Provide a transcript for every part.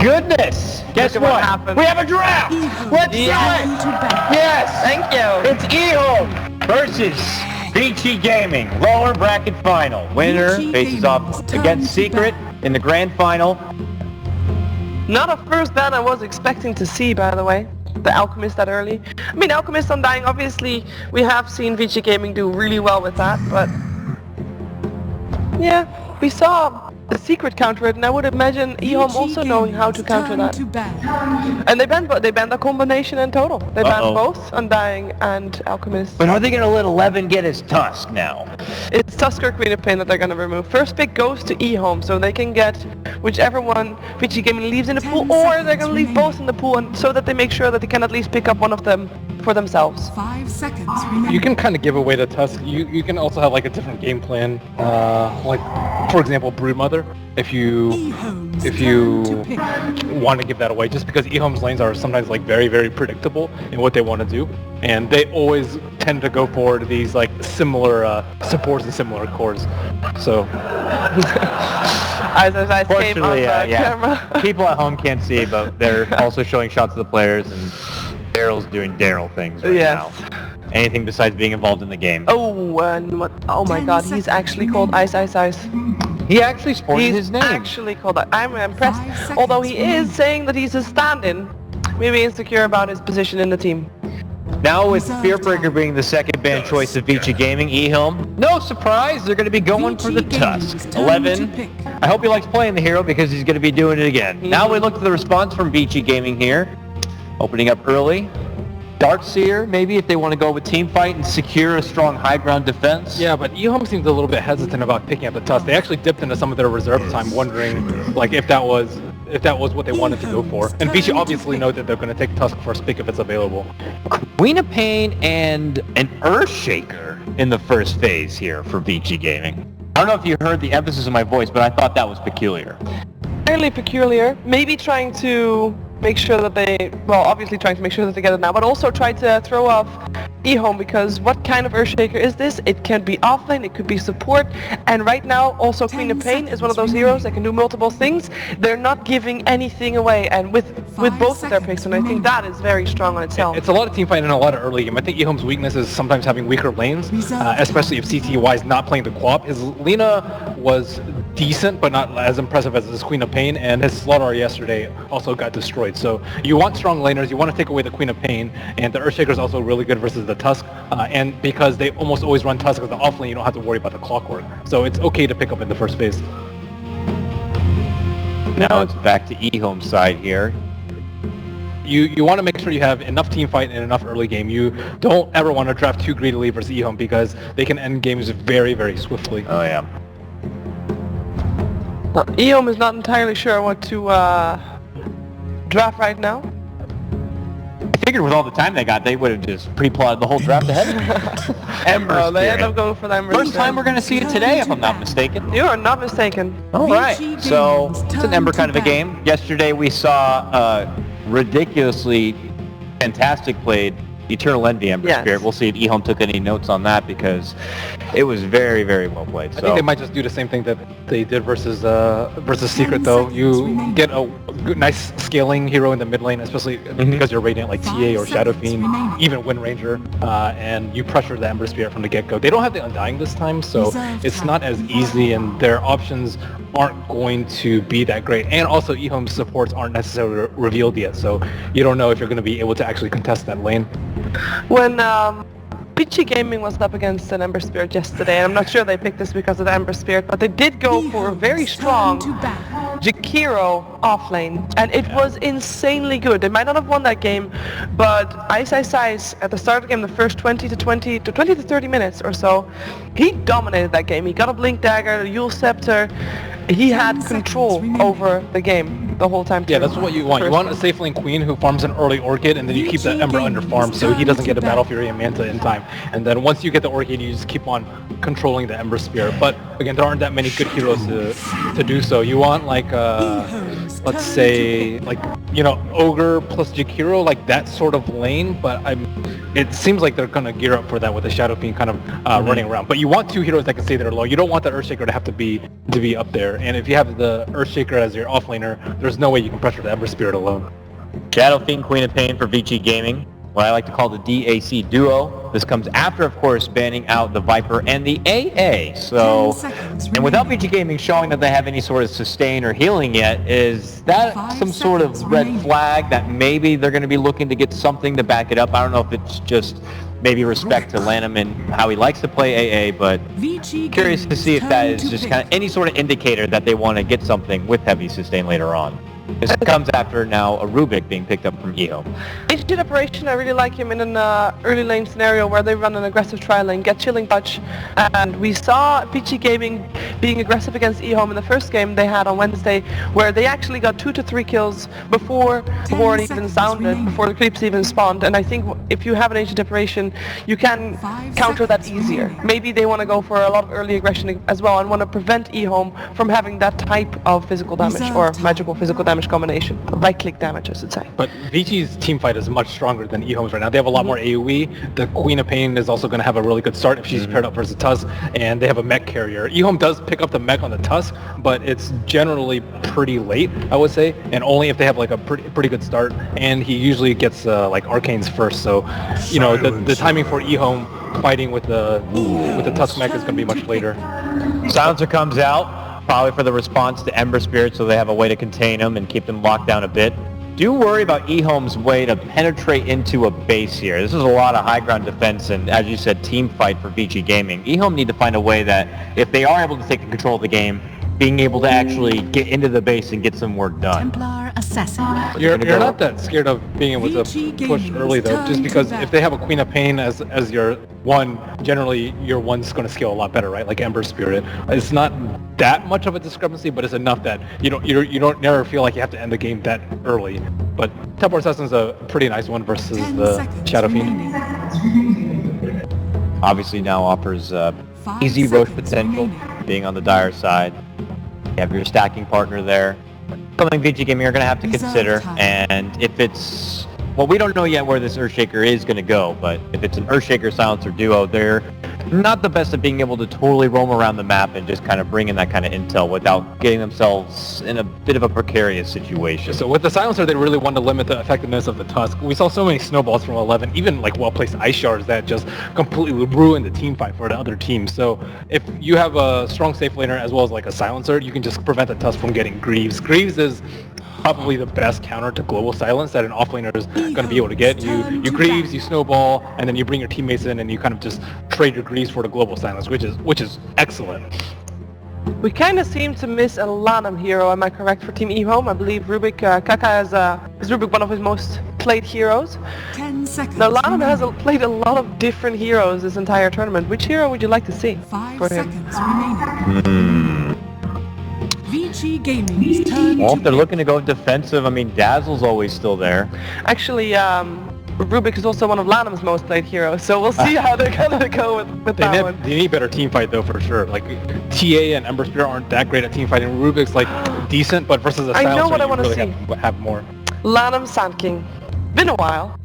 goodness! Guess what? happened. We have a draft! Let's do it! Yes! Thank you! It's EHome versus Vici Gaming, lower bracket final. Winner faces off against Secret in the grand final. Not a first ban I was expecting to see, by the way. The Alchemist that early. I mean, Alchemist Undying, obviously, we have seen Vici Gaming do really well with that, but... yeah, we saw the Secret counter it, and I would imagine EHome also knowing how to counter that. And they banned the combination in total. They banned both Undying and Alchemist. But are they going to let 11 get his Tusk now? It's Tusk or Queen of Pain that they're going to remove. First pick goes to EHome, so they can get whichever one Vici Gaming leaves in the pool, or they're going to leave both in the pool, and so that they make sure that they can at least pick up one of them for themselves. 5 seconds remaining. You can kind of give away the Tusk. You can also have like a different game plan, like for example Broodmother. If you want to give that away, just because EHome's lanes are sometimes like very, very predictable in what they want to do, and they always tend to go for these like similar supports and similar cores. So I came on camera. People at home can't see, but they're also showing shots of the players, and Daryl's doing Daryl things right now. Anything besides being involved in the game. Oh, and what? Oh my God, he's actually called iceiceice. He actually sported his name. He's actually called that. I'm impressed. Although he is saying that he's a stand-in, maybe insecure about his position in the team. Now with Fearbreaker being the second ban choice of Vici Gaming, EHome, no surprise, they're going to be going for the Tusk. 11. I hope he likes playing the hero because he's going to be doing it again. Now we look at the response from Vici Gaming here. Opening up early. Darkseer, maybe, if they want to go with team fight and secure a strong high ground defense. Yeah, but EHome seems a little bit hesitant about picking up the Tusk. They actually dipped into some of their reserve time, wondering like if that was what they wanted to go for. And Vici obviously know that they're going to take Tusk first pick if it's available. Queen of Pain and an Earthshaker in the first phase here for Vici Gaming. I don't know if you heard the emphasis in my voice, but I thought that was peculiar. Fairly peculiar. Maybe trying to make sure that they, well, obviously trying to make sure that they get it now, but also try to throw off EHome, because what kind of Earthshaker is this? It can be offlane, it could be support, and right now also Queen of Pain is one of those heroes that can do multiple things. They're not giving anything away, and with both of their picks, and I think that is very strong on itself. It's a lot of team fight and a lot of early game. I think EHome's weakness is sometimes having weaker lanes, especially if CTY is not playing the co-op. His Lina was decent, but not as impressive as his Queen of Pain, and his Sylar yesterday also got destroyed. So you want strong laners, you want to take away the Queen of Pain, and the Earthshaker is also really good versus the Tusk, and because they almost always run Tusk as the offlane, you don't have to worry about the clockwork. So it's okay to pick up in the first phase. Now it's back to EHome's side here. You want to make sure you have enough team fight and enough early game. You don't ever want to draft too greedily versus EHome because they can end games very, very swiftly. Oh yeah. Well, EHome is not entirely sure what to draft right now. I figured with all the time they got, they would have just pre-plotted the whole draft ahead of me. Ember They end up going for the Ember First time we're going to see it today, if I'm not mistaken. You are not mistaken. All right, so it's an Ember kind of a game. Yesterday we saw ridiculously fantastic played EternaLEnVy Ember Spirit. We'll see if EHome took any notes on that because it was very, very well played. So. I think they might just do the same thing that they did versus Secret though. You get a good, nice scaling hero in the mid lane, especially because you're Radiant like TA or Shadow Fiend, even Wind Ranger, and you pressure the Ember Spirit from the get-go. They don't have the Undying this time, so it's not as easy, and their options aren't going to be that great. And also EHome's supports aren't necessarily revealed yet, so you don't know if you're going to be able to actually contest that lane. When Vici Gaming was up against an Ember Spirit yesterday, and I'm not sure they picked this because of the Ember Spirit, but they did go for a very strong Jakiro offlane, and it was insanely good. They might not have won that game, but iceiceice at the start of the game, the first 20 to 30 minutes or so, he dominated that game. He got a Blink Dagger, a Yule Scepter. He had control over the game the whole time. Yeah, that's what you want. You want a safe lane queen who farms an early Orchid, and then you keep the Ember under farm so he doesn't get a Battle Fury and Manta in time. And then once you get the Orchid, you just keep on controlling the Ember Spirit. But again, there aren't that many good heroes to do so. You want like let's say like, you know, Ogre plus Jakiro, like that sort of lane, but it seems like they're gonna gear up for that with the Shadow Fiend kind of running around. But you want two heroes that can stay there low. You don't want the Earthshaker to have to be up there. And if you have the Earthshaker as your offlaner, there's there's no way you can pressure the Ember Spirit alone. Shadow Fiend, Queen of Pain for Vici Gaming. What I like to call the DAC duo. This comes after, of course, banning out the Viper and the AA. So, and without Vici Gaming showing that they have any sort of sustain or healing yet, is that some sort of red flag that maybe they're going to be looking to get something to back it up? I don't know if it's just maybe respect to Lanham and how he likes to play AA, but curious to see if that is just kind of any sort of indicator that they want to get something with heavy sustain later on. This comes after now a Rubik being picked up from EHome. Agent Operation, I really like him in an early lane scenario where they run an aggressive tri lane, get Chilling Touch, and we saw Vici Gaming being aggressive against EHome in the first game they had on Wednesday, where they actually got 2 to 3 kills before the ward even sounded, before the creeps even spawned, and I think if you have an Agent Operation, you can counter that easier. Maybe they want to go for a lot of early aggression as well and want to prevent EHome from having that type of physical damage or magical physical damage combination. Right-click damage, I should say. But Vici's team fight is much stronger than EHome's right now. They have a lot more AoE. The Queen of Pain is also going to have a really good start if she's paired up versus Tusk, and they have a mech carrier. EHome does pick up the mech on the Tusk, but it's generally pretty late, I would say, and only if they have like a pretty good start, and he usually gets like Arcanes first, so you know the timing for EHome fighting with the Tusk mech is going to be much later. Silencer comes out, probably for the response to Ember Spirit, so they have a way to contain them and keep them locked down a bit. Do worry about EHome's way to penetrate into a base here. This is a lot of high ground defense and, as you said, team fight for Vici Gaming. EHome need to find a way that, if they are able to take control of the game, being able to actually get into the base and get some work done. Templar Assassin. You're not that scared of being able to push early though, just because if they have a Queen of Pain as your one, generally your one's going to scale a lot better, right? Like Ember Spirit. It's not that much of a discrepancy, but it's enough that you don't never feel like you have to end the game that early. But Templar Assassin's a pretty nice one versus the Shadow Fiend. Obviously now offers easy Roche potential, being on the dire side. You have your stacking partner there. Something Vici Gaming are going to have to consider, and if it's... Well, we don't know yet where this Earthshaker is going to go, but if it's an Earthshaker Silencer duo, they're not the best at being able to totally roam around the map and just kind of bring in that kind of intel without getting themselves in a bit of a precarious situation. So with the Silencer, they really wanted to limit the effectiveness of the Tusk. We saw so many snowballs from 11, even like well-placed ice shards that just completely ruined the team fight for the other team. So if you have a strong safe laner as well as like a Silencer, you can just prevent the Tusk from getting Greaves. Greaves is probably the best counter to Global Silence that an offlaner is going to be able to get. You Greaves, you snowball, and then you bring your teammates in and you kind of just trade your Greaves for the Global Silence, which is excellent. We kind of seem to miss a Lanham hero, am I correct, for Team EHome? I believe Rubik, Kaka is Rubik one of his most played heroes. 10 seconds. Now Lanham has played a lot of different heroes this entire tournament. Which hero would you like to see 5 for him? seconds remaining. Vici Gaming's turn. Well, if they're looking to go defensive, I mean, Dazzle's always still there. Actually, Rubik is also one of Lanham's most played heroes, so we'll see how they're gonna go with that one. They need better team fight though, for sure. Like TA and Ember Spirit aren't that great at team fighting. Rubik's like decent, but versus a Silencer, I know what I want to really see. have more. Lanham Sand King. Been a while,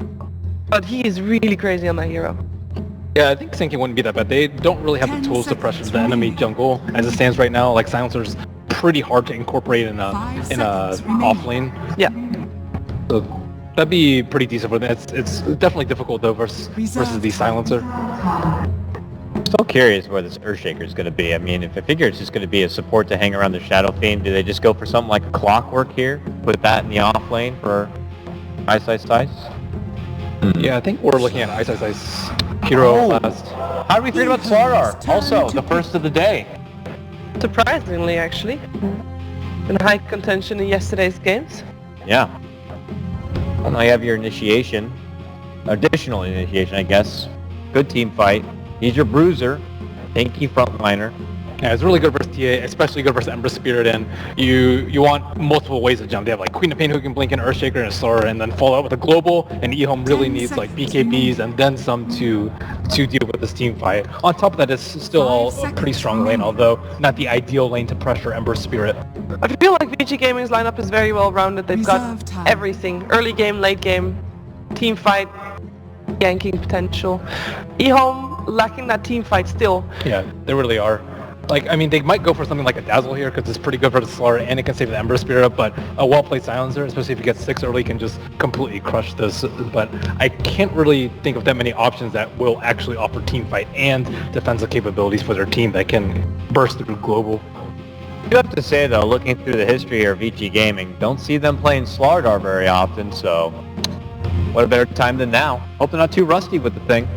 but he is really crazy on that hero. Yeah, I think Sinking wouldn't be that bad. They don't really have the tools to pressure the enemy jungle as it stands right now. Like Silencer's pretty hard to incorporate in a off lane. Yeah. So that'd be pretty decent for them. It's definitely difficult though versus the Silencer. I'm still curious where this Earthshaker is going to be. I mean, if I figure it's just going to be a support to hang around the Shadow Fiend, do they just go for something like a Clockwork here? Put that in the off lane for iceiceice? Yeah, I think we're looking at iceiceice hero last. How do we feel about Sylar? Also, the first of the day. Surprisingly, actually. In high contention in yesterday's games. Yeah. Well, now you have your initiation. Additional initiation, I guess. Good team fight. He's your bruiser. Tanky frontliner. Yeah, it's really good versus TA, especially good versus Ember Spirit, and you want multiple ways to jump. They have like Queen of Pain who can blink, an Earthshaker, and a Sylar, and then follow up with a global, and EHome really needs like BKBs and then some to deal with this team fight. On top of that, it's still all a pretty strong lane, although not the ideal lane to pressure Ember Spirit. I feel like Vici Gaming's lineup is very well rounded. They've got everything. Early game, late game, team fight, ganking potential. EHome lacking that team fight still. Yeah, they really are. Like, I mean, they might go for something like a Dazzle here because it's pretty good for the Sylar and it can save the Ember Spirit, but a well-played Silencer, especially if you get 6 early, can just completely crush this. But I can't really think of that many options that will actually offer team fight and defensive capabilities for their team that can burst through global. You have to say, though, looking through the history here of Vici Gaming, don't see them playing Sylar very often, so what a better time than now. Hope they're not too rusty with the thing.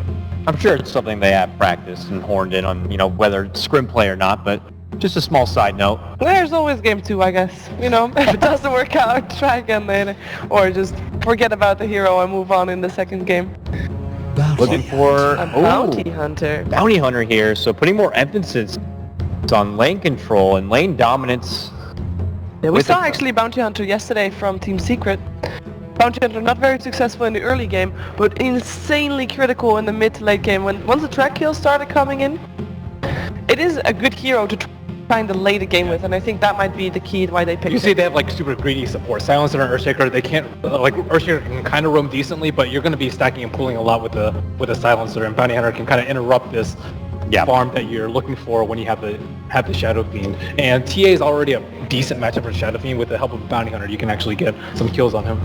I'm sure it's something they have practiced and horned in on, whether it's scrim play or not, but just a small side note. There's always game 2, I guess. If it doesn't work out, try again later. Or just forget about the hero and move on in the second game. Looking for a bounty hunter. Bounty hunter here, so putting more emphasis on lane control and lane dominance. Yeah, we saw actually bounty hunter yesterday from Team Secret. Bounty hunter not very successful in the early game, but insanely critical in the mid to late game. Once the track kills started coming in, it is a good hero to try and delay the game with, and I think that might be the key to why they picked it. You see they have like super greedy support. Silencer and Earthshaker, they can't, Earthshaker can kind of roam decently, but you're going to be stacking and pulling a lot with the Silencer, and Bounty Hunter can kind of interrupt this farm that you're looking for when you have the Shadow Fiend. And TA is already a decent matchup for Shadow Fiend. With the help of Bounty Hunter, you can actually get some kills on him.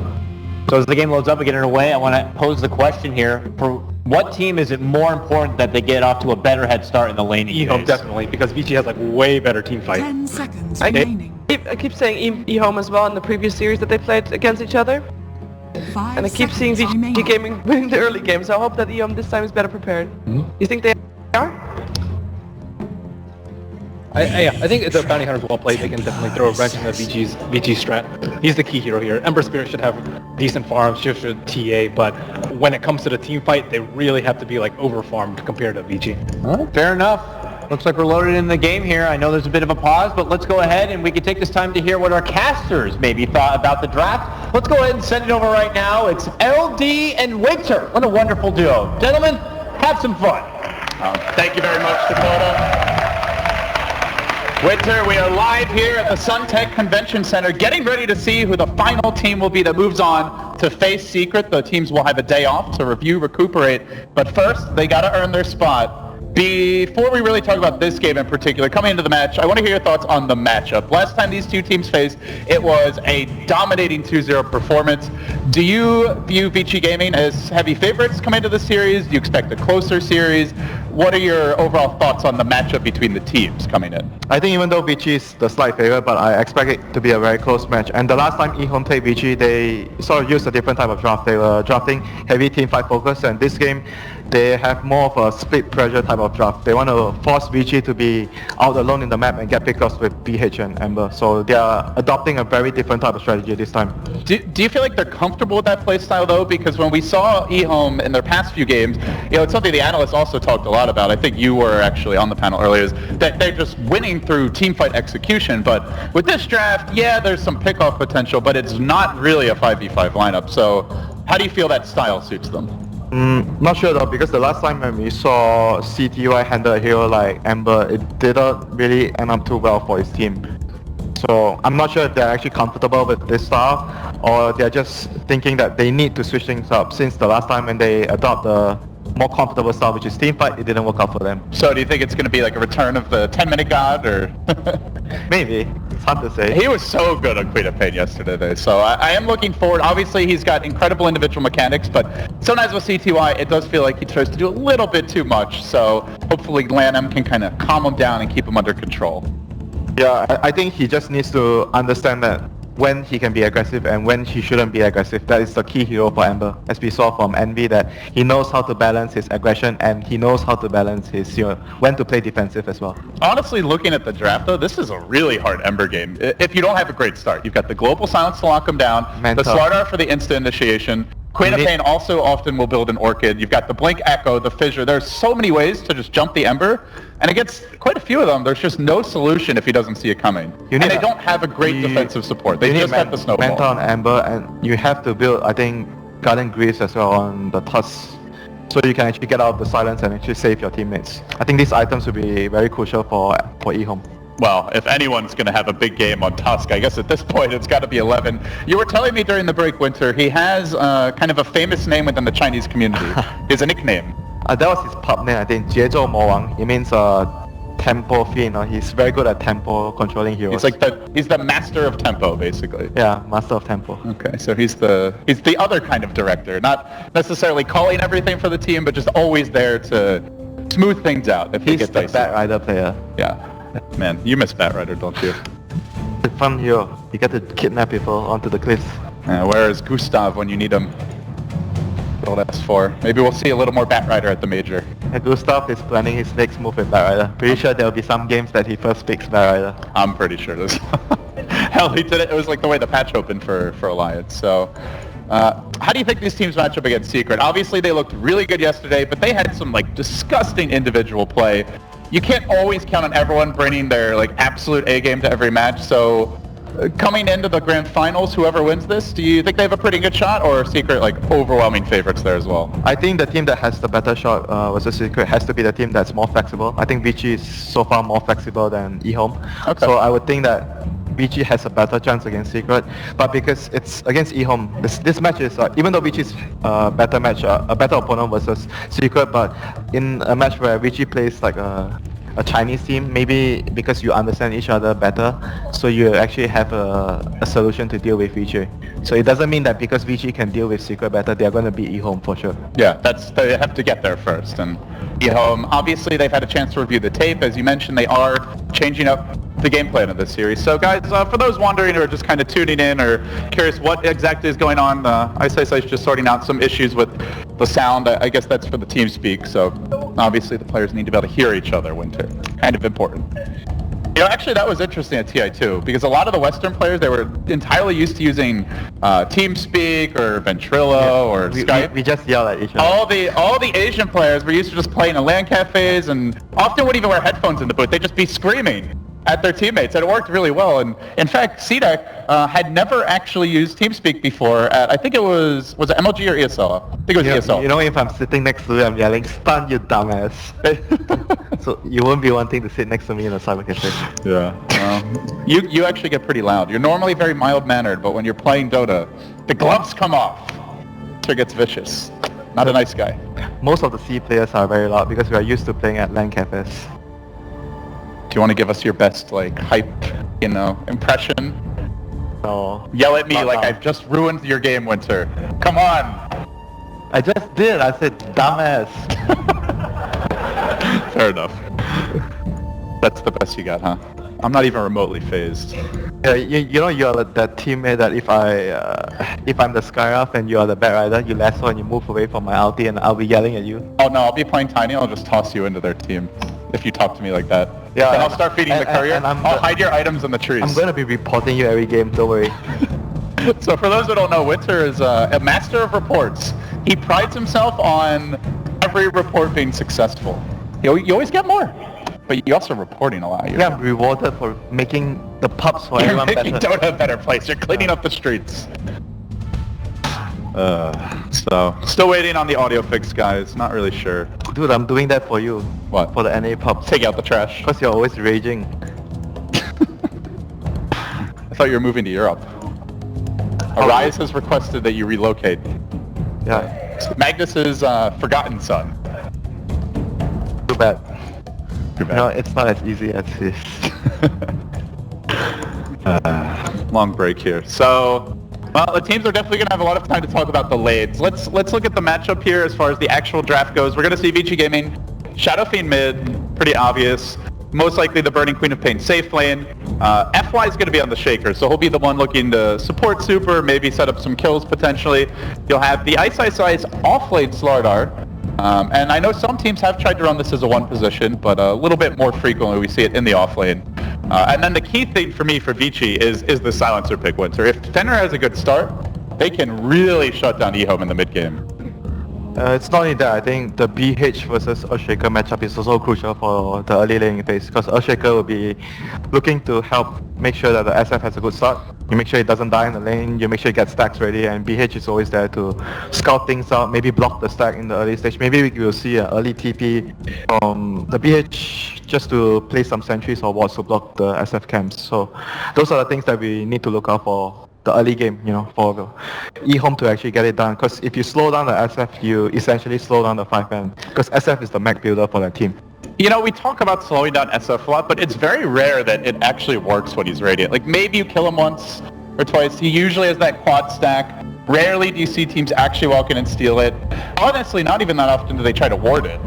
So as the game loads up and get underway, I want to pose the question here. For what team is it more important that they get off to a better head start in the laning phase? EHome, definitely, because Vici has like way better team fight. 10 seconds remaining. I keep saying EHome as well in the previous series that they played against each other. 5 And I keep seeing seconds Vici remaining. Gaming winning the early game, so I hope that EHome this time is better prepared. You think they are? I think the Bounty Hunter's well played. They can definitely throw a wrench in the Vici's strat. He's the key hero here. Ember Spirit should have decent farms, should TA, but when it comes to the team fight, they really have to be like over-farmed compared to Vici. All right, fair enough. Looks like we're loaded in the game here. I know there's a bit of a pause, but let's go ahead and we can take this time to hear what our casters maybe thought about the draft. Let's go ahead and send it over right now. It's LD and Winter. What a wonderful duo. Gentlemen, have some fun. Thank you very much, Dakota. Winter, we are live here at the Suntech Convention Center, getting ready to see who the final team will be that moves on to face Secret. The teams will have a day off to review, recuperate, but first, they gotta earn their spot. Before we really talk about this game in particular, coming into the match, I want to hear your thoughts on the matchup. Last time these two teams faced, it was a dominating 2-0 performance. Do you view Vici Gaming as heavy favorites coming into the series? Do you expect a closer series? What are your overall thoughts on the matchup between the teams coming in? I think even though Vici is the slight favorite, but I expect it to be a very close match. And the last time EHome played Vici, they sort of used a different type of draft. They were drafting heavy team fight focus, and this game, they have more of a split pressure type of draft. They want to force Vici to be out alone in the map and get pickups with BH and Ember. So they are adopting a very different type of strategy this time. Do you feel like they're comfortable with that playstyle though? Because when we saw EHome in their past few games, it's something the analysts also talked a lot about. I think you were actually on the panel earlier, is that they're just winning through teamfight execution. But with this draft, yeah, there's some pickoff potential, but it's not really a 5v5 lineup. So how do you feel that style suits them? Not sure though, because the last time when we saw CTY handle a hero like Ember, it didn't really end up too well for his team. So I'm not sure if they're actually comfortable with this style, or they're just thinking that they need to switch things up, since the last time when they adopt the more comfortable style, which is teamfight, it didn't work out for them. So do you think it's going to be like a return of the 10-minute god, or? Maybe. It's hard to say. He was so good on Queen of Pain yesterday, so I am looking forward. Obviously, he's got incredible individual mechanics, but sometimes with CTY, it does feel like he tries to do a little bit too much, so hopefully LanM can kind of calm him down and keep him under control. Yeah, I think he just needs to understand that when he can be aggressive and when he shouldn't be aggressive. That is the key hero for Ember, as we saw from Envy, that he knows how to balance his aggression and he knows how to balance his, when to play defensive as well. Honestly, looking at the draft though, this is a really hard Ember game. If you don't have a great start, you've got the Global Silence to lock him down, the Sylar for the instant initiation, Queen of Pain also often will build an Orchid. You've got the Blink Echo, the Fissure. There's so many ways to just jump the Ember, and against quite a few of them, there's just no solution if he doesn't see it coming. And they don't have a great defensive support. They just have the Snowball. Mentor on Ember, and you have to build, I think, Guardian Greaves as well on the Tusk, so you can actually get out of the silence and actually save your teammates. I think these items will be very crucial for EHome. Well, if anyone's going to have a big game on Tusk, I guess at this point it's got to be 11. You were telling me during the break, Winter, he has kind of a famous name within the Chinese community. He has a nickname. That was his pub name, I think, 节奏魔王. It means tempo fiend. He's very good at tempo controlling heroes. He's the master of tempo, basically. Yeah, master of tempo. Okay, so he's the other kind of director, not necessarily calling everything for the team, but just always there to smooth things out if they get dicey. He's the Batrider player. Yeah, man, you miss Batrider, don't you? It's a fun hero. You get to kidnap people onto the cliffs. Where is Gustav when you need him? Old S4. Maybe we'll see a little more Batrider at the major. Gustav is planning his next move with Batrider. Pretty sure there'll be some games that he first picks Batrider. I'm pretty sure this. Hell, he did it. It was like the way the patch opened for Alliance. So, how do you think these teams match up against Secret? Obviously, they looked really good yesterday, but they had some like disgusting individual play. You can't always count on everyone bringing their like absolute A game to every match. So, coming into the grand finals, whoever wins this, do you think they have a pretty good shot, or Secret like overwhelming favorites there as well? I think the team that has the better shot versus Secret has to be the team that's more flexible. I think Vici is so far more flexible than EHome. Okay. So I would think that Vici has a better chance against Secret, but because it's against EHome, this match is even though Vici is a better match, a better opponent versus Secret, but in a match where Vici plays like a Chinese team, maybe because you understand each other better, so you actually have a solution to deal with Vici. So it doesn't mean that because Vici can deal with Secret better, they're going to beat EHome for sure. Yeah, they have to get there first. And EHome, obviously they've had a chance to review the tape. As you mentioned, they are changing up the game plan of this series. So guys, for those wondering or just kind of tuning in or curious what exactly is going on, iceiceice is just sorting out some issues with the sound. I guess that's for the team speak. So obviously the players need to be able to hear each other, Winter. Kind of important. You know, actually that was interesting at TI2 because a lot of the Western players, they were entirely used to using TeamSpeak or Ventrilo or Skype. We just yell at each other. All the Asian players were used to just playing in LAN cafes and often wouldn't even wear headphones in the booth. They'd just be screaming at their teammates, and it worked really well. And in fact, CDEC had never actually used TeamSpeak before at, I think it was it MLG or ESL? I think it was ESL. You know, if I'm sitting next to you, I'm yelling, "Stun, you dumbass!" So you won't be wanting to sit next to me in a cyber cafe. Yeah. You actually get pretty loud. You're normally very mild-mannered, but when you're playing Dota, the gloves come off. It gets vicious. Not a nice guy. Most of the C players are very loud because we are used to playing at LAN cafes. Do you want to give us your best, like, hype, impression? No. Yell at me like I've just ruined your game, Winter. Come on! I just did. I said, dumbass. Fair enough. That's the best you got, huh? I'm not even remotely phased. Yeah, you know you're that teammate that if I'm the Skyraf and you are the Batrider, you lasso and you move away from my ulti and I'll be yelling at you. Oh no, I'll be playing Tiny, I'll just toss you into their team. If you talk to me like that. Yeah, then I'll start feeding the courier. And I'll hide your items in the trees. I'm gonna be reporting you every game, don't worry. So for those who don't know, Winter is a master of reports. He prides himself on every report being successful. You always get more. But you're also reporting a lot. Yeah, I'm rewarded for making the pubs for everyone better. You're making Dota a better place. You're cleaning up the streets. So, still waiting on the audio fix, guys. Not really sure. Dude, I'm doing that for you. What? For the NA pubs. Take out the trash. Because you're always raging. I thought you were moving to Europe. Arise has requested that you relocate. Yeah. Magnus's forgotten son. Too bad. Too bad. No, it's not as easy as this. Long break here. So, well, the teams are definitely going to have a lot of time to talk about the lanes. Let's look at the matchup here as far as the actual draft goes. We're going to see Vici Gaming, Shadow Fiend mid, pretty obvious. Most likely the Burning Queen of Pain safe lane. FY is going to be on the Shaker, so he'll be the one looking to support Super, maybe set up some kills potentially. You'll have the iceiceice off lane Sylar. And I know some teams have tried to run this as a one position, but a little bit more frequently we see it in the off lane. And then the key thing for me for Vici is the silencer pick, Winter. If Fenrir has a good start, they can really shut down EHome in the mid game. It's not only that, I think the BH versus Earthshaker matchup is also crucial for the early laning phase because Earthshaker will be looking to help make sure that the SF has a good start. You make sure it doesn't die in the lane, you make sure it gets stacks ready, and BH is always there to scout things out, maybe block the stack in the early stage. Maybe we will see an early TP from the BH just to place some sentries or wards to block the SF camps. So those are the things that we need to look out for the early game, for the EHome to actually get it done. Because if you slow down the SF, you essentially slow down the 5-man. Because SF is the mech builder for that team. You know, we talk about slowing down SF a lot, but it's very rare that it actually works when he's Radiant. Like, maybe you kill him once or twice. He usually has that quad stack. Rarely do you see teams actually walk in and steal it. Honestly, not even that often do they try to ward it.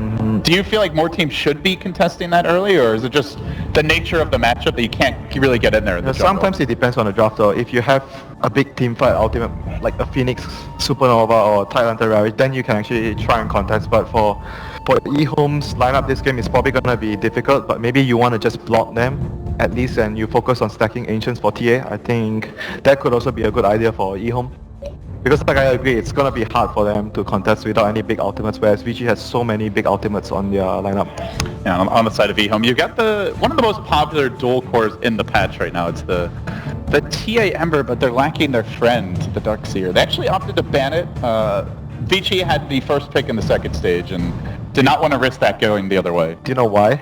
Do you feel like more teams should be contesting that early, or is it just the nature of the matchup that you can't really get in there in the jungle? Sometimes it depends on the draft though. If you have a big team fight ultimate, like a Phoenix Supernova or Thailand Terrorist, then you can actually try and contest. But for EHome's lineup this game is probably going to be difficult, but maybe you want to just block them at least and you focus on stacking Ancients for TA. I think that could also be a good idea for EHome. Because like I agree, it's gonna be hard for them to contest without any big ultimates, whereas Vici has so many big ultimates on their lineup. Yeah, on the side of EHome, you got one of the most popular dual cores in the patch right now. It's the TA Ember, but they're lacking their friend, the Darkseer. They actually opted to ban it. Vici had the first pick in the second stage and did not want to risk that going the other way. Do you know why?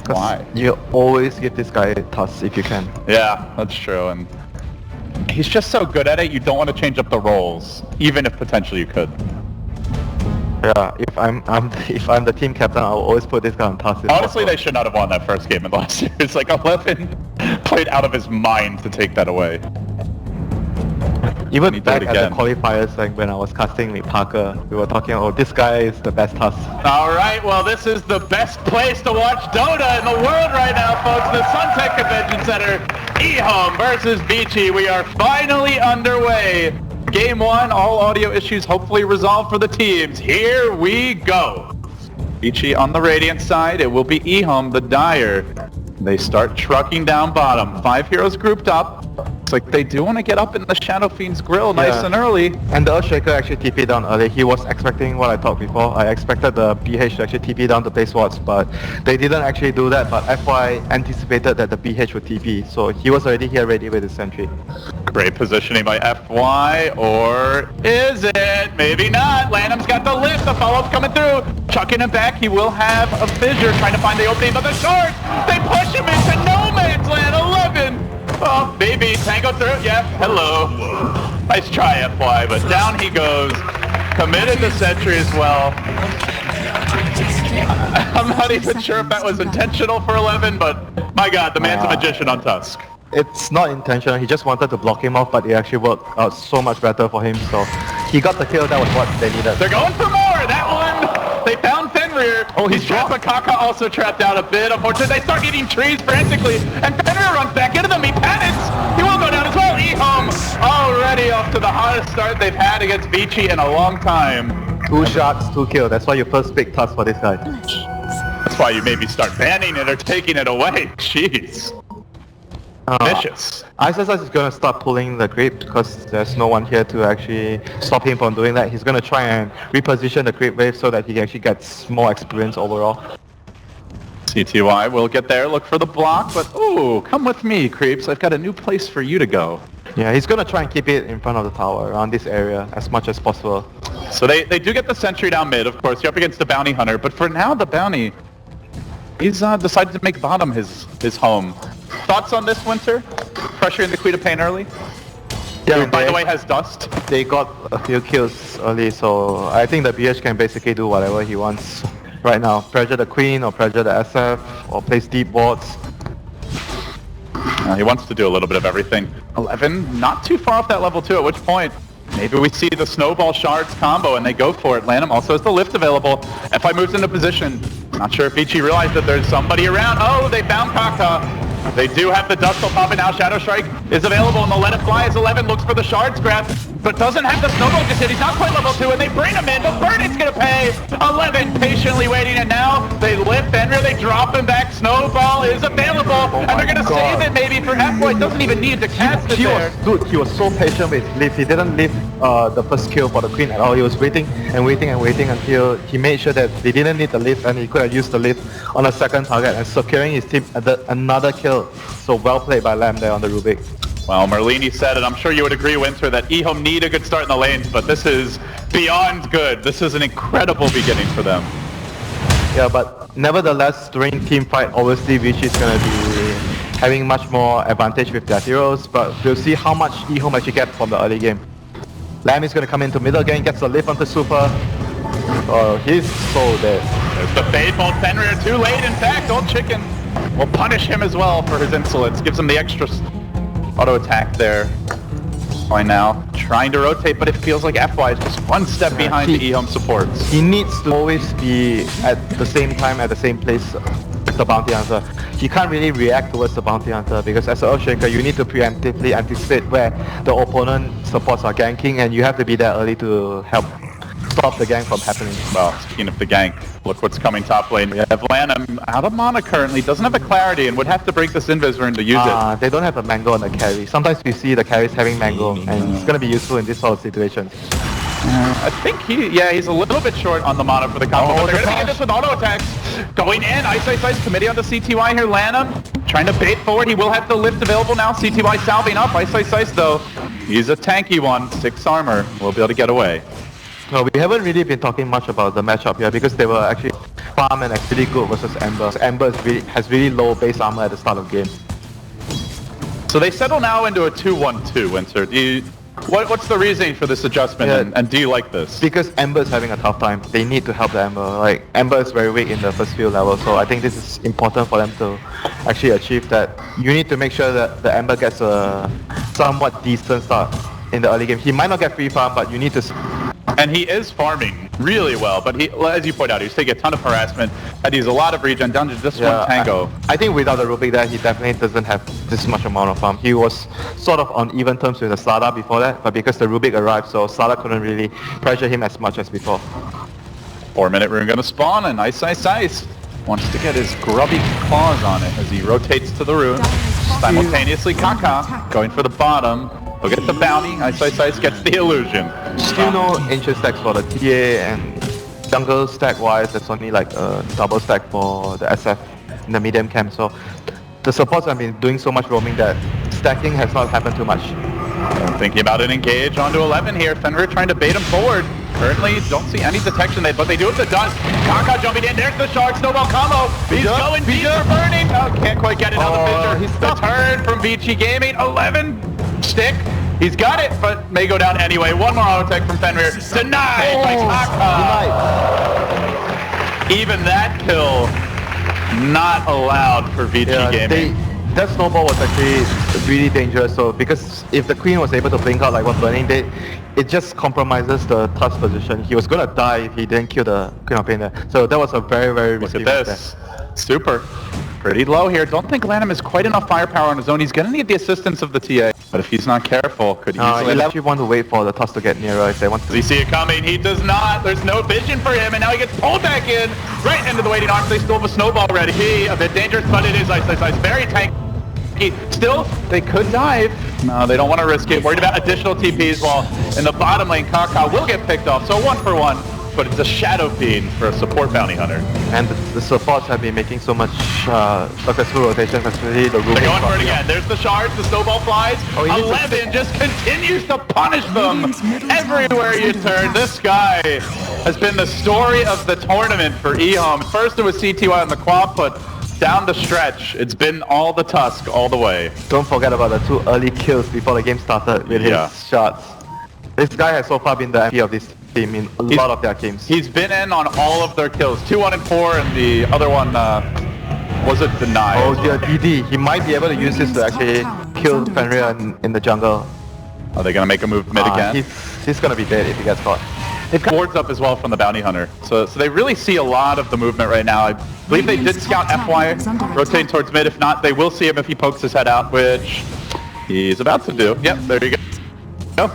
Why? You always give this guy Tusk if you can. Yeah, that's true. And he's just so good at it, you don't want to change up the roles, even if potentially you could. Yeah, if I'm the team captain, I'll always put this guy on Tusk. Honestly, they should not have won that first game in the last year. It's like 11 played out of his mind to take that away. Even back at the qualifiers, like when I was casting with Parker, we were talking, oh, this guy is the best Tusk. Alright, well this is the best place to watch Dota in the world right now, folks. The Suntech Convention Center, EHome versus Vici. We are finally underway. Game 1, all audio issues hopefully resolved for the teams. Here we go. Vici on the Radiant side, it will be EHome, the Dire. They start trucking down bottom. 5 heroes grouped up. It's like they do want to get up in the Shadow Fiend's grill nice and early. And the Earthshaker actually TP down early. He was expecting what I thought before. I expected the BH to actually TP down to play swords, but they didn't actually do that. But FY anticipated that the BH would TP, so he was already here ready with his sentry. Great positioning by FY, or is it? Maybe not. Lanham's got the lift, the follow-up coming through. Chucking him back, he will have a fissure trying to find the opening, but the shards, they push him into no man's land. 11. Oh, baby, tango through, yeah, hello. Nice try, FY, but down he goes. Committed the sentry as well. I'm not even sure if that was intentional for 11, but my god, the man's a magician on Tusk. It's not intentional, he just wanted to block him off, but it actually worked out so much better for him, so he got the kill, that was what they needed. They're going for more, that one! They found Fenrir. Oh, he's trapped. Mikasa also trapped out a bit. Unfortunately, they start eating trees frantically, and Fenrir runs back into them. He panics. He will go down as well. EHome already off to the hottest start they've had against Vici in a long time. 2 shots, 2 kills. That's why you first pick Tusk for this guy. That's why you maybe start banning it or taking it away. Jeez. Vicious. iceiceice is going to start pulling the creep because there's no one here to actually stop him from doing that. He's going to try and reposition the creep wave so that he actually gets more experience overall. CTY will get there, look for the block, but ooh, come with me, creeps. I've got a new place for you to go. Yeah, he's going to try and keep it in front of the tower around this area as much as possible. So they do get the sentry down mid, of course. You're up against the bounty hunter, but for now the bounty, he's decided to make bottom his home. Thoughts on this, Winter? Pressuring the Queen of Pain early? Yeah, who, by the way, has dust. They got a few kills early, so I think the BH can basically do whatever he wants right now. Pressure the Queen, or pressure the SF, or place deep wards. He wants to do a little bit of everything. 11, not too far off that level 2, at which point maybe we see the Snowball Shards combo and they go for it. Lanham also has the lift available. FI moves into position. Not sure if Vici realized that there's somebody around. Oh, they found Kaka. They do have the Dust popping now. Shadow Strike is available and the Let It Fly as 11 looks for the Shards grab, but doesn't have the Snowball just hit. He's not quite level 2 and they bring him in, but Burden's gonna pay. 11 patiently waiting, and now they lift Fenrir, they drop him back. Snowball is available, and they're gonna save it maybe for F-Boy. Doesn't even need to cast it there. Dude, he was so patient with his lift. He didn't lift the first kill for the Queen at all. He was waiting and waiting and waiting until he made sure that they didn't need the lift, and he could have used the lift on a second target and securing his team another kill. So well played by Lamb there on the Rubik. Well, Merlini said, and I'm sure you would agree, Winter, that EHome need a good start in the lanes, but this is beyond good. This is an incredible beginning for them. Yeah, but nevertheless, during team fight, obviously Vici is going to be having much more advantage with their heroes, but we'll see how much EHome actually get from the early game. Lamb is going to come into middle game, gets a lift onto Super. Oh, he's so dead. There's the fade bolt. Fenrir too late. In fact, Old Chicken will punish him as well for his insolence. Gives him the extra auto attack there. By now, trying to rotate, but it feels like FY is just one step behind the EHome supports. He needs to always be at the same time, at the same place with the bounty hunter. He can't really react towards the bounty hunter because as an Earthshaker, you need to preemptively anticipate where the opponent supports are ganking, and you have to be there early to help stop the gank from happening. Well, speaking of the gank, look what's coming top lane. We have Lanham out of mana currently, doesn't have a clarity, and would have to break this invis rune to use it. They don't have a mango on the carry. Sometimes we see the carries having mango, and it's going to be useful in this sort of situations. I think he's a little bit short on the mana for the combo, but they're going to get this with auto attacks. Going in, iceiceice committee on the CTY here, Lanham trying to bait forward. He will have the lift available now. CTY salving up. iceiceice though, he's a tanky one. 6 armor, will be able to get away. No, we haven't really been talking much about the matchup here because they were actually farm and actually good versus Ember. Ember has really low base armor at the start of the game. So they settle now into a 2-1-2, Winter. What's the reasoning for this adjustment, and do you like this? Because Ember is having a tough time. They need to help the Ember. Like, Ember is very weak in the first few levels, so I think this is important for them to actually achieve that. You need to make sure that the Ember gets a somewhat decent start in the early game. He might not get free farm, but you need to... And he is farming really well, but he, as you point out, he's taking a ton of harassment, and he's a lot of regen down to just one tango. I think without the Rubik there, he definitely doesn't have this much amount of farm. He was sort of on even terms with the Sylar before that, but because the Rubik arrived, so Sylar couldn't really pressure him as much as before. 4-minute rune gonna spawn, and iceiceice wants to get his grubby claws on it as he rotates to the rune. Simultaneously, Kaka going for the bottom. He'll get the bounty, iceiceice gets the illusion. Still no ancient stacks for the TA, and jungle stack wise, there's only like a double stack for the SF in the medium camp, so the supports have been doing so much roaming that stacking has not happened too much. Thinking about an engage onto 11 here, Fenrir trying to bait him forward. Currently, don't see any detection there, but they do have the dust. Kaka jumping in, there's the shark, snowball combo. He's going deep for burning. Oh, can't quite get it out of the fissure. The turn from Vici Gaming, 11 stick. He's got it, but may go down anyway. One more auto tech from Fenrir. Denied by Kaka. Even that kill not allowed for Vici Gaming. That snowball was actually really dangerous, so because if the queen was able to blink out like what Burning did, it just compromises the Tusk position. He was gonna die if he didn't kill the Queen of Pain there. So that was a very, very risky move. Look at this. Super. Pretty low here. Don't think Lanham has quite enough firepower on his own. He's gonna need the assistance of the TA. But if he's not careful, could easily... He'll actually want to wait for the Tusk to get nearer if they want to. Does he see it coming? He does not. There's no vision for him, and now he gets pulled back in. Right into the waiting arms. They still have a snowball ready. A bit dangerous, but it is iceiceice. Very tanky. Still, they could dive. No, they don't want to risk it. Worried about additional TPs, while in the bottom lane, Kaka will get picked off. So 1-for-1, but it's a shadow feed for a support bounty hunter. And the supports have been making so much successful rotations, especially the Rubik. They're going for it again. There's the shards, the snowball flies. 11 just continues to punish them everywhere you turn. This guy has been the story of the tournament for EHome. First it was CTY on the quad, but down the stretch, it's been all the Tusk all the way. Don't forget about the 2 early kills before the game started with his shots. This guy has so far been the MVP of this team in a lot of their games. He's been in on all of their kills. 2, 1, and 4, and the other one was it denied? Oh, the DD. He might be able to use this to actually kill Fenrir in the jungle. Are they going to make a move mid again? He's going to be dead if he gets caught. They've got wards up as well from the bounty hunter. So they really see a lot of the movement right now. I believe they did scout FY, rotating towards mid. If not, they will see him if he pokes his head out, which he's about to do. Yep, there you go.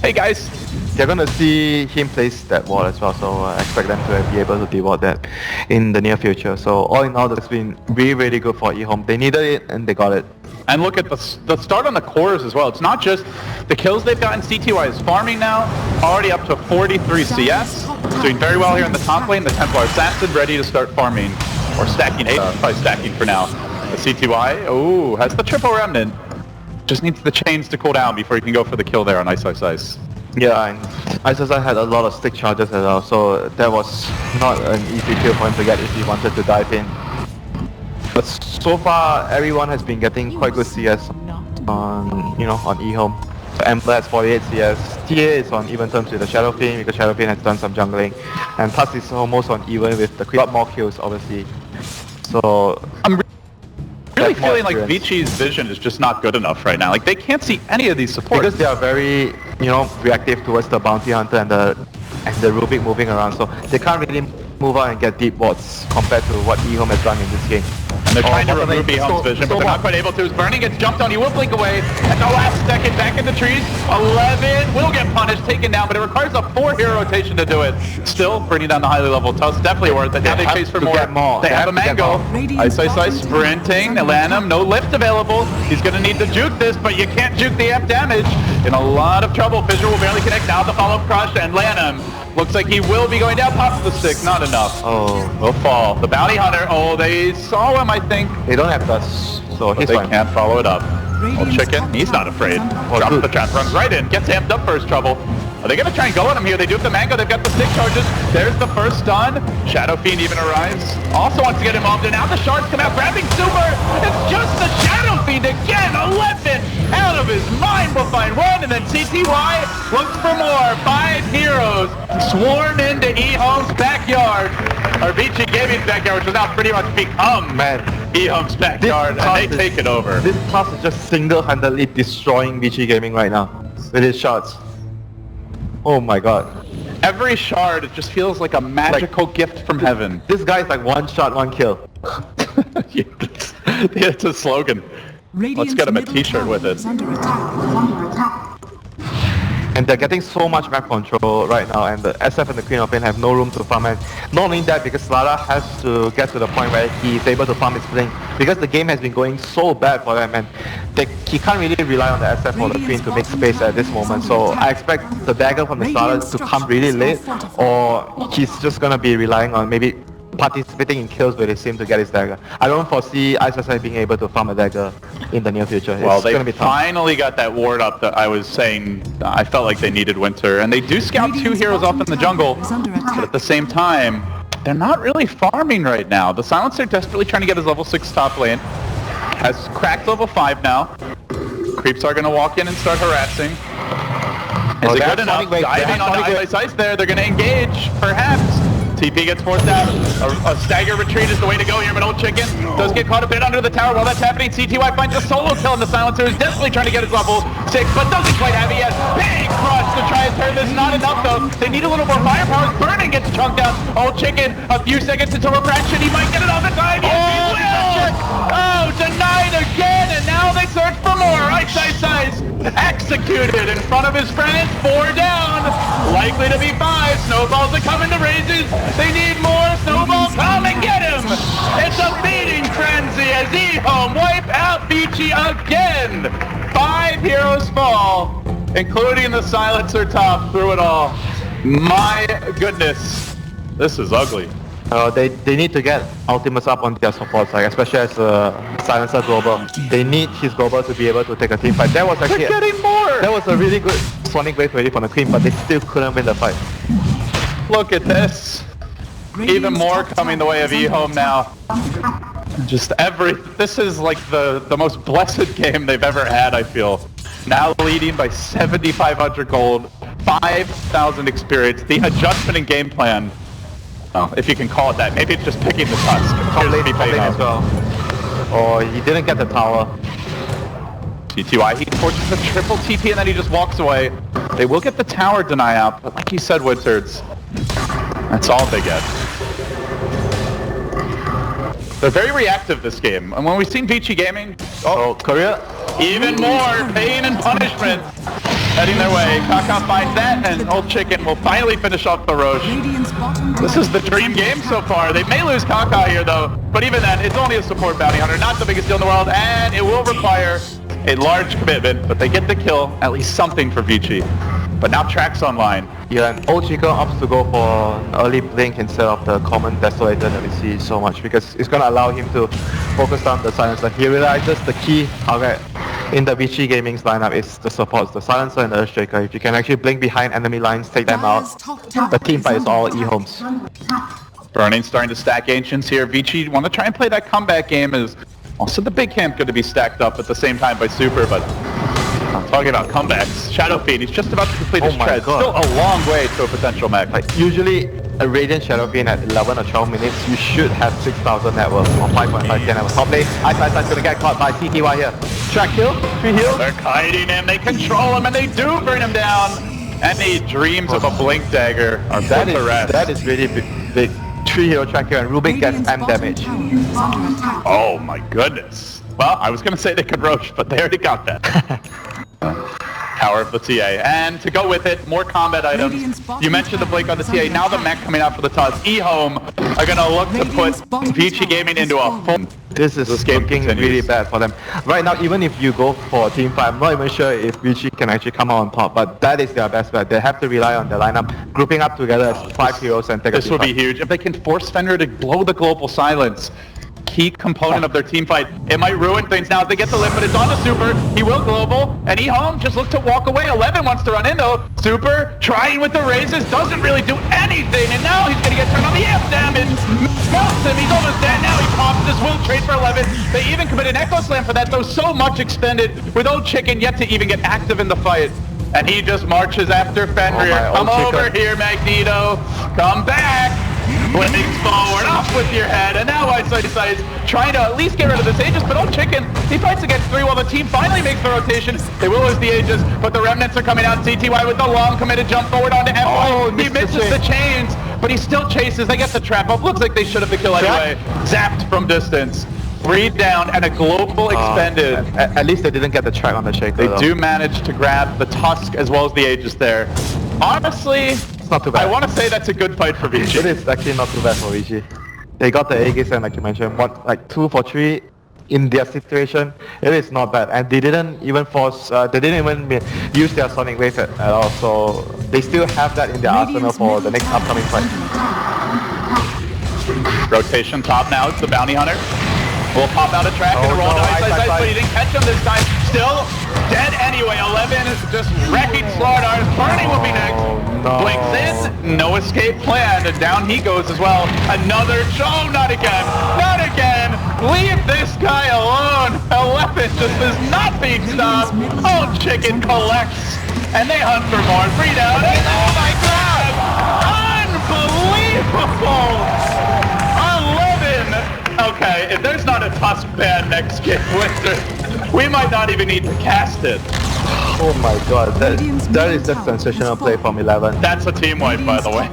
Hey guys. They're going to see him place that wall as well, so I expect them to be able to deward that in the near future. So all in all, that's been really, really good for EHome. They needed it and they got it. And look at the start on the cores as well. It's not just the kills they've gotten. CTY is farming now, already up to 43 CS. Doing very well here in the top lane. The Templar Assassin ready to start farming, or stacking, probably stacking for now. The CTY, has the triple remnant. Just needs the chains to cool down before he can go for the kill there on iceiceice. Yeah, and iceiceice had a lot of stick charges as well, so that was not an easy kill for him to get if he wanted to dive in. But so far, everyone has been getting quite good CS on, on EHome. Ember has 48 CS. TA is on even terms with the Shadow Fiend because Shadow Fiend has done some jungling. And Tusk is almost on even with the Creep more kills, obviously. So I'm really feeling like Vici's vision is just not good enough right now. Like they can't see any of these supports. Because they are very, you know, reactive towards the Bounty Hunter and the Rubik moving around. So they can't really move out and get deep wards compared to what EHome has done in this game. And they're trying to remove EHome's vision, but they're not quite able to. As Burning gets jumped on, he will blink away. At the last second, back in the trees, 11 will get punished, taken down, but it requires a 4-hero rotation to do it. Still, bringing down the highly level Tusk, definitely worth it. Now they chase for more. They have a Mango. iceiceice sprinting. Lanham, no lift available. He's going to need to juke this, but you can't juke the F damage. In a lot of trouble. Fissure will barely connect. Now the follow-up crush, and Lanham looks like he will be going down. Pops the stick, not enough. Oh, will fall. The Bounty Hunter, oh, they saw him, I think. they don't have dust, so he's They fine. can't follow it up. Old Chicken, he's not afraid. Drops the trap, runs right in, gets amped up for his trouble. Are they going to try and go on him here? They do have the Mango, they've got the stick charges. There's the first stun. Shadow Fiend even arrives. Also wants to get involved, and now the shards come out, grabbing Super. It's just the Shadow Fiend again, 11 out of his mind. Will find one, and then CTY looks for more. 5 heroes sworn into EHome's backyard. Or Vici Gaming's backyard, which has now pretty much become EHome's backyard, and they take it over. This class is just single-handedly destroying Vici Gaming right now with his shots. Oh my god. Every shard, it just feels like a magical gift from heaven. This guy's like one shot, one kill. It's a slogan. Let's get him a t-shirt with it. And they're getting so much map control right now, and the SF and the Queen of Pain have no room to farm. And not only that, because Sylar has to get to the point where he's able to farm his blink, because the game has been going so bad for them, and he can't really rely on the SF or the Queen to make space at this moment. So I expect the dagger from the Sylar to come really late, or he's just gonna be relying on maybe participating in kills where they seem to get his dagger. I don't foresee iceiceice being able to farm a dagger in the near future. Well, it's gonna they be tough. finally got that ward up that I was saying I felt like they needed Winter. And they do scout 2 heroes off in the jungle, but at the same time, they're not really farming right now. The Silencer desperately trying to get his level 6 top lane. Has cracked level 5 now. Creeps are going to walk in and start harassing. Is it good enough? Diving on iceiceice there, they're going to engage, perhaps. TP gets forced out. A stagger retreat is the way to go here, but Old Chicken does get caught a bit under the tower. While that's happening, CTY finds a solo kill on the Silencer, who's desperately trying to get his level 6, but doesn't quite have it yet. Big crush to try and turn this. Not enough, though. They need a little more firepower. Burning gets chunked out. Old Chicken, a few seconds until refraction. He might get it on the time. Yes, he will! Oh, denied again, and now they search for more. iceiceice executed in front of his friends. 4 down. Likely to be 5. Snowballs are coming to raises. They need more. Snowball, come and get him. It's a beating frenzy as EHome wipe out Vici again. 5 heroes fall, including the Silencer top through it all. My goodness, this is ugly. They need to get Ultimates up on their support side, especially as Silencer Global. They need his Global to be able to take a team fight. That was actually They're getting more. That was a really good Sonic Wave ready from the Queen, but they still couldn't win the fight. Look at this. Even more coming the way of EHome now. This is like the most blessed game they've ever had, I feel. Now leading by 7,500 gold, 5,000 experience. The adjustment in game plan, if you can call it that. Maybe it's just picking the Tusk. Top lane as well. Oh, he didn't get the tower. CTY, he forces a triple TP and then he just walks away. They will get the tower deny out, but like you said, Wizards, that's all they get. They're very reactive this game, and when we've seen Vici Gaming, Korea, even more pain and punishment heading their way. Kaka finds that, and Old Chicken will finally finish off the Roche. This is the dream game so far. They may lose Kaka here though, but even then, it's only a support bounty hunter, not the biggest deal in the world, and it will require a large commitment, but they get the kill, at least something for Vici. But now Track's online. Yeah, and Old Chicken opts to go for an early blink instead of the common Desolator that we see so much, because it's going to allow him to focus on the Silencer. He realizes the key target in the Vici Gaming's lineup is the supports, the Silencer and the Earthshaker. If you can actually blink behind enemy lines, take them out, the team fight is all EHomes. Burning starting to stack Ancients here. Vici want to try and play that comeback game. Is also the big camp going to be stacked up at the same time by Super, but I'm talking about comebacks. Shadow Fiend, he's just about to complete his Oh my tread. God. Still a long way to a potential mech. Like usually a Radiant Shadow Fiend at 11 or 12 minutes, you should have 6,000 net worth or 5.5k net worth. Top lane, iceiceice's gonna get caught by CTY here. Track kill, 3 heals. They're kiting him, they control him, and they do bring him down. And he dreams of a blink dagger. That is really big. 3 hero track here, and Rubik gets M damage. Oh my goodness. Well, I was gonna say they could Roche, but they already got that. Power of the TA. And to go with it, more combat items. You mentioned the blink on the TA, now the mech coming out for the TUS. EHome are gonna look to put Vici Gaming into a full... This is looking really bad for them. Right now, even if you go for a team fight, I'm not even sure if Vici can actually come out on top, but that is their best bet. They have to rely on their lineup, grouping up together as 5 heroes and take a This will be huge. If they can force Fenrir to blow the global silence, key component of their team fight, it might ruin things. Now, if they get the lift, but it's on the Super, he will global, and EHome just look to walk away. 11 wants to run in though. Super, trying with the raises, doesn't really do anything, and now he's gonna get turned on the amp damage. Melts him, he's almost dead. Now he pops this will trade for 11. They even commit an Echo Slam for that, though so much expended with Old Chicken yet to even get active in the fight. And he just marches after Fenrir. Come over here, Magneto. Come back. Blades forward, off with your head, and now iceiceice trying to at least get rid of this Aegis, but Old Chicken, he fights against 3 while the team finally makes the rotation. They will lose the Aegis, but the remnants are coming out. CTY with the long committed jump forward onto F1. He misses the chains, but he still chases. They get the trap up. Looks like they should have the kill anyway. Zapped from distance. 3 down and a global expended. At least they didn't get the track on the Shaker. They do manage to grab the Tusk as well as the Aegis there. Honestly, it's not too bad. I want to say that's a good fight for Vici. It is actually not too bad for Vici. They got the Aegis and like you mentioned, like 2 for 3 in their situation. It is not bad, and they didn't even force. They didn't even use their Sonic Wave at all. So they still have that in their arsenal for the next upcoming fight. Rotation top now. It's the Bounty Hunter. Will pop out a track and a roll to iceiceice, but he didn't catch him this time. Still dead anyway. 11 is just wrecking Slardars. Burning will be next. No. Blinks in. No escape planned. And down he goes as well. Another. Oh, not again. Not again. Leave this guy alone. 11 just is not being stopped. Old Chicken collects. And they hunt for more. 3 down. And oh my god. Unbelievable. 11. Okay, if there's not a Tusk ban next game, we might not even need to cast it. Oh my god, that is just sensational play from 11. That's a team wipe, by the way.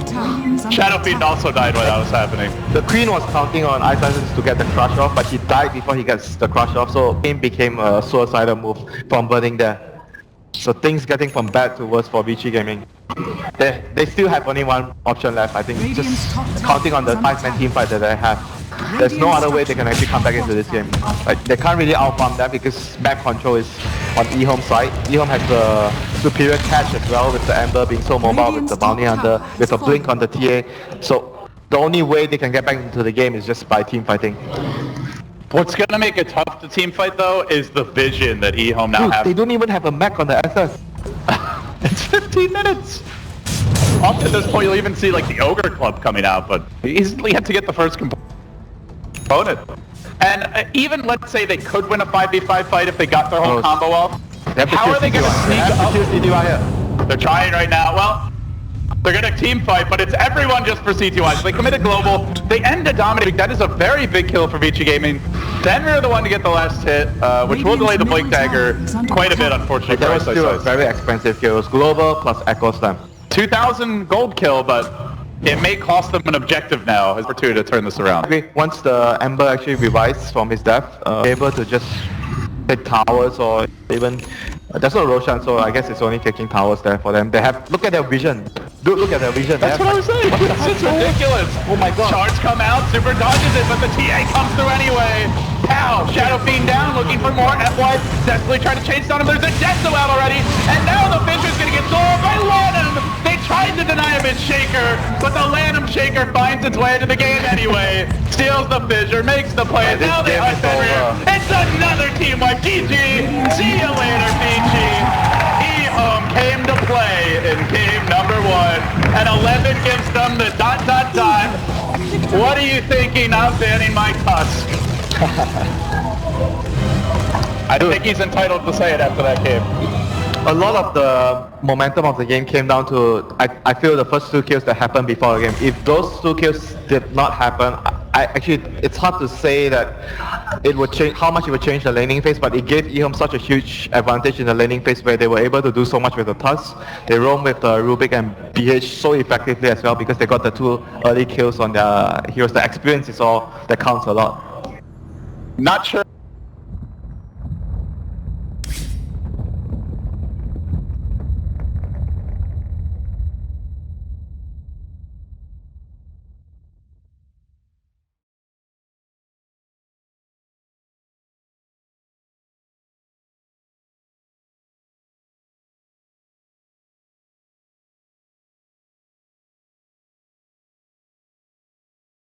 Shadow Fiend also died when that was happening. The Queen was counting on iceiceice to get the crush off, but he died before he gets the crush off, so it became a suicidal move from burning there. So things getting from bad to worse for Vici Gaming. They still have only one option left, I think, just counting on the 5-man team fight that they have. There's no other way they can actually come back into this game. Like, they can't really outfarm that because map control is on EHome's side. EHome has the superior catch as well, with the Ember being so mobile, with the Bounty Hunter, with the Blink on the TA. So the only way they can get back into the game is just by team fighting. What's gonna make it tough to team fight though is the vision that EHome now has. They don't even have a mech on the SS. It's 15 minutes! Up to this point you'll even see like the Ogre Club coming out, but easily had to get the first component. And even let's say they could win a 5v5 fight if they got their whole combo off. How are they gonna sneak up? They're trying right now. Well, they're gonna team fight, but it's everyone just for CTY. So they committed global. They end a dominating. That is a very big kill for Vici Gaming. Fenrir the one to get the last hit, which will delay the Blink Dagger quite a bit, unfortunately. That was still a very expensive kill. It was global plus Echo Slam. 2,000 gold kill, but it may cost them an objective now. It's opportunity to turn this around. Once the Ember actually revives from his death, able to just take towers or even there's no Roshan, so I guess it's only taking towers there for them. They have look at their vision. Dude, look at their vision. That's what I was saying. It's ridiculous. Oh my god. Shards come out, Super dodges it, but the TA comes through anyway. Pow! Shadow Fiend down, looking for more. FY desperately trying to chase down him. There's a Deso out already, and now the Fisher's gonna get sold by Lanham. They tried to deny him his Shaker, but the Lanham Shaker finds its way into the game anyway. Steals the Fissure, makes the play. Now they hunt Fenrir. It's another team wipe. GG. See you later, Vici. EHome came to play in game number 1, and 11 gives them the ... What are you thinking of banning my Tusk? I think he's entitled to say it after that game. a lot of the momentum of the game came down to, I feel, the first 2 kills that happened before the game. If those 2 kills did not happen, it's hard to say that it would change, how much it would change the laning phase, but it gave EHome such a huge advantage in the laning phase where they were able to do so much with the Tusk. They roam with Rubik and BH so effectively as well because they got the 2 early kills on their heroes. The experience is all that counts a lot. Not sure